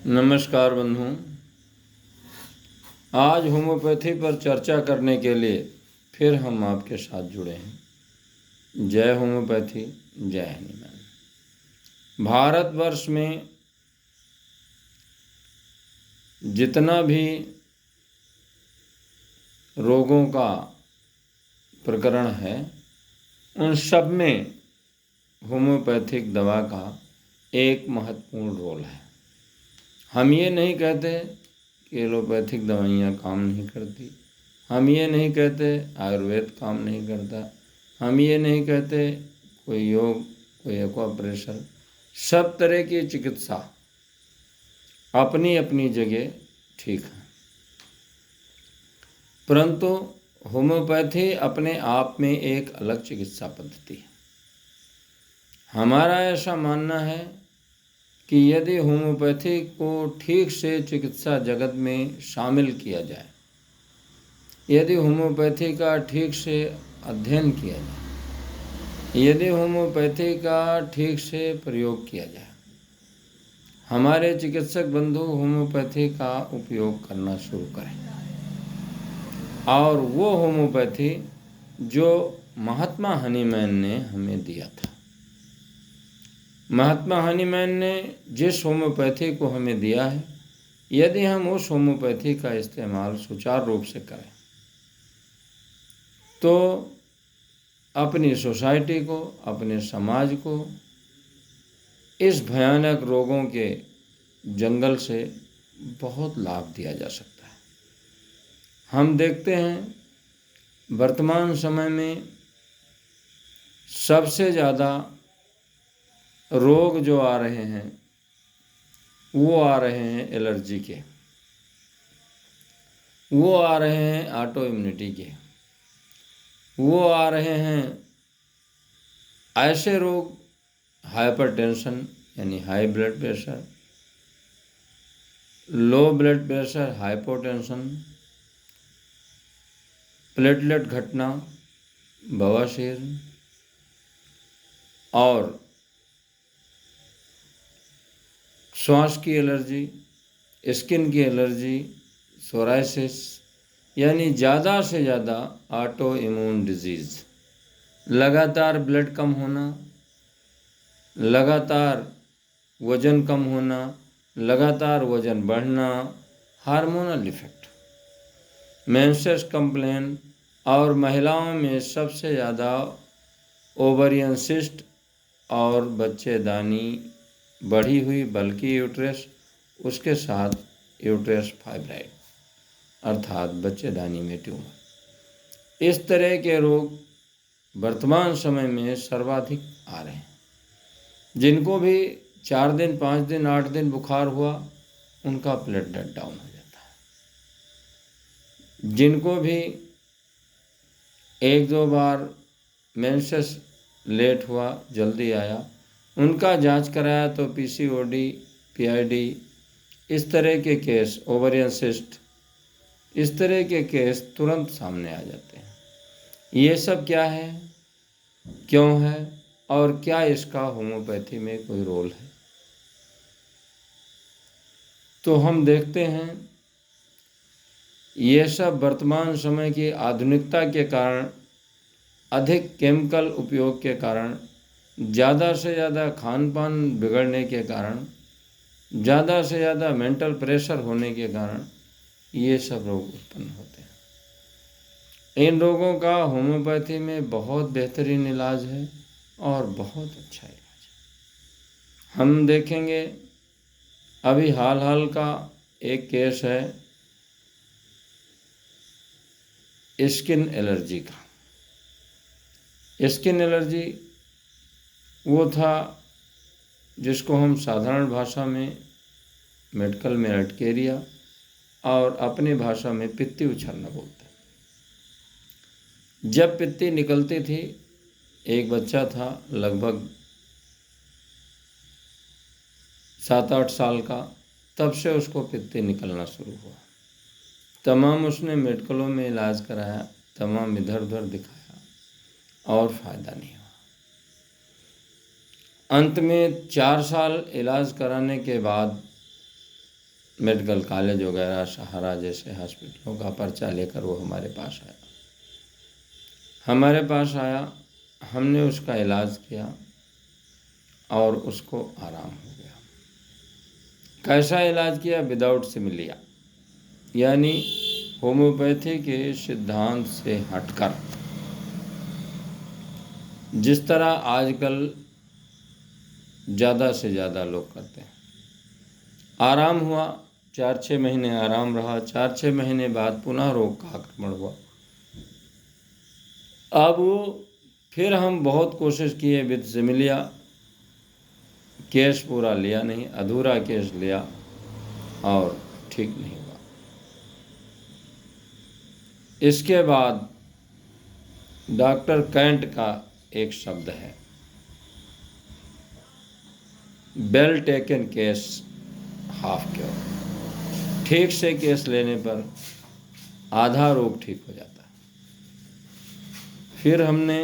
नमस्कार बंधु। आज होम्योपैथी पर चर्चा करने के लिए फिर हम आपके साथ जुड़े हैं। जय होम्योपैथी, जय हनुमान। भारतवर्ष में जितना भी रोगों का प्रकरण है उन सब में होम्योपैथिक दवा का एक महत्वपूर्ण रोल है। हम ये नहीं कहते कि एलोपैथिक दवाइयाँ काम नहीं करती, हम ये नहीं कहते आयुर्वेद काम नहीं करता, हम ये नहीं कहते कोई योग, कोई एक्वाप्रेशर, सब तरह की चिकित्सा अपनी अपनी जगह ठीक है, परंतु होम्योपैथी अपने आप में एक अलग चिकित्सा पद्धति है। हमारा ऐसा मानना है कि यदि होम्योपैथी को ठीक से चिकित्सा जगत में शामिल किया जाए, यदि होम्योपैथी का ठीक से अध्ययन किया जाए, यदि होम्योपैथी का ठीक से प्रयोग किया जाए, हमारे चिकित्सक बंधु होम्योपैथी का उपयोग करना शुरू करें और वो होम्योपैथी जो महात्मा हनीमैन ने हमें दिया था। महात्मा हनीमैन ने जिस होम्योपैथी को हमें दिया है, यदि हम उस होम्योपैथी का इस्तेमाल सुचारू रूप से करें तो अपनी सोसाइटी को, अपने समाज को इस भयानक रोगों के जंगल से बहुत लाभ दिया जा सकता है। हम देखते हैं वर्तमान समय में सबसे ज़्यादा रोग जो आ रहे हैं वो आ रहे हैं एलर्जी के, वो आ रहे हैं ऑटो इम्यूनिटी के, वो आ रहे हैं ऐसे रोग, हाइपरटेंशन यानी high blood pressure, low blood pressure, hypotension, platelet घटना, बवासीर और श्वास की एलर्जी, स्किन की एलर्जी, सोराइसिस, यानी ज़्यादा से ज़्यादा ऑटो इम्यून डिजीज़, लगातार ब्लड कम होना, लगातार वज़न कम होना, लगातार वज़न बढ़ना, हार्मोनल इफ़ेक्ट, मेंसेस कंप्लेन और महिलाओं में सबसे ज़्यादा ओवरियन सिस्ट और बच्चेदानी, बढ़ी हुई बल्कि यूट्रस, उसके साथ यूट्रस फाइब्राइड अर्थात बच्चेदानी में ट्यूमर। इस तरह के रोग वर्तमान समय में सर्वाधिक आ रहे हैं। जिनको भी 4 दिन, 5 दिन, 8 दिन बुखार हुआ उनका प्लेटलेट डाउन हो जाता है। जिनको भी 1-2 बार मेंसेस लेट हुआ, जल्दी आया, उनका जांच कराया तो पीसीओडी, पीआईडी, इस तरह के केस, ओवरियन सिस्ट, इस तरह के केस तुरंत सामने आ जाते हैं। ये सब क्या है, क्यों है और क्या इसका होम्योपैथी में कोई रोल है? तो हम देखते हैं ये सब वर्तमान समय की आधुनिकता के कारण, अधिक केमिकल उपयोग के कारण, ज़्यादा से ज़्यादा खान पान बिगड़ने के कारण, ज़्यादा से ज़्यादा मेंटल प्रेशर होने के कारण ये सब रोग उत्पन्न होते हैं। इन रोगों का होम्योपैथी में बहुत बेहतरीन इलाज है और बहुत अच्छा इलाज है। हम देखेंगे अभी हाल का एक केस है स्किन एलर्जी का। स्किन एलर्जी वो था जिसको हम साधारण भाषा में, मेडिकल में अर्टिकेरिया और अपनी भाषा में पित्ती उछलना बोलते हैं। जब पित्ती निकलती थी, एक बच्चा था लगभग 7-8 साल का, तब से उसको पित्ती निकलना शुरू हुआ। तमाम उसने मेडिकलों में इलाज कराया, तमाम इधर उधर दिखाया और फ़ायदा नहीं हुआ। अंत में 4 साल इलाज कराने के बाद मेडिकल कॉलेज वगैरह सहारा जैसे हॉस्पिटलों का पर्चा लेकर वो हमारे पास आया। हमने उसका इलाज किया और उसको आराम हो गया। कैसा इलाज किया? विदाउट सिमिलिया, यानी होम्योपैथी के सिद्धांत से हटकर, जिस तरह आजकल ज़्यादा से ज़्यादा लोग करते हैं। आराम हुआ, 4-6 महीने आराम रहा, 4-6 महीने बाद पुनः रोग का आक्रमण हुआ। अब फिर हम बहुत कोशिश किए विद सिमिलिया, केस पूरा लिया नहीं, अधूरा केस लिया और ठीक नहीं हुआ। इसके बाद डॉक्टर कैंट का एक शब्द है, well taken case half cure. ठीक से केस लेने पर आधा रोग ठीक हो जाता है। फिर हमने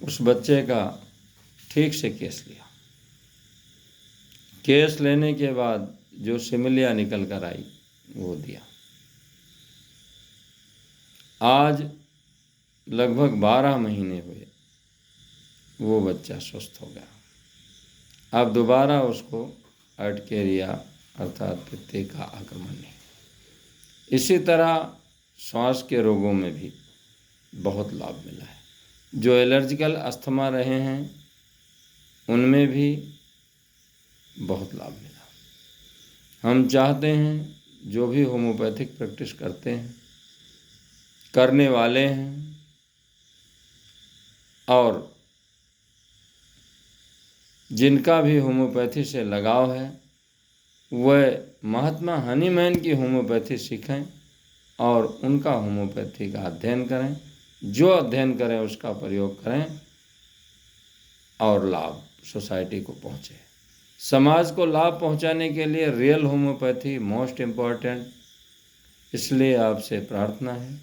उस बच्चे का ठीक से केस लिया। केस लेने के बाद जो सिमिलिया निकल कर आई वो दिया। आज लगभग 12 महीने हुए, वो बच्चा स्वस्थ हो गया। अब दोबारा उसको अर्टिकेरिया अर्थात पित्ते का आक्रमण नहीं। इसी तरह श्वास के रोगों में भी बहुत लाभ मिला है। जो एलर्जिकल अस्थमा रहे हैं उनमें भी बहुत लाभ मिला। हम चाहते हैं जो भी होम्योपैथिक प्रैक्टिस करते हैं, करने वाले हैं और जिनका भी होम्योपैथी से लगाव है, वह महात्मा हनीमैन की होम्योपैथी सीखें और उनका होम्योपैथी का अध्ययन करें। जो अध्ययन करें उसका प्रयोग करें और लाभ सोसाइटी को पहुँचे। समाज को लाभ पहुँचाने के लिए रियल होम्योपैथी मोस्ट इम्पॉर्टेंट। इसलिए आपसे प्रार्थना है,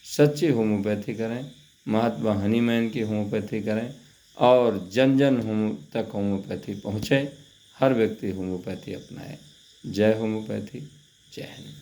सच्ची होम्योपैथी करें, महात्मा हनीमैन की होम्योपैथी करें और जन जन तक होम्योपैथी पहुँचे। हर व्यक्ति होम्योपैथी अपनाए। जय होम्योपैथी, जय हिंद।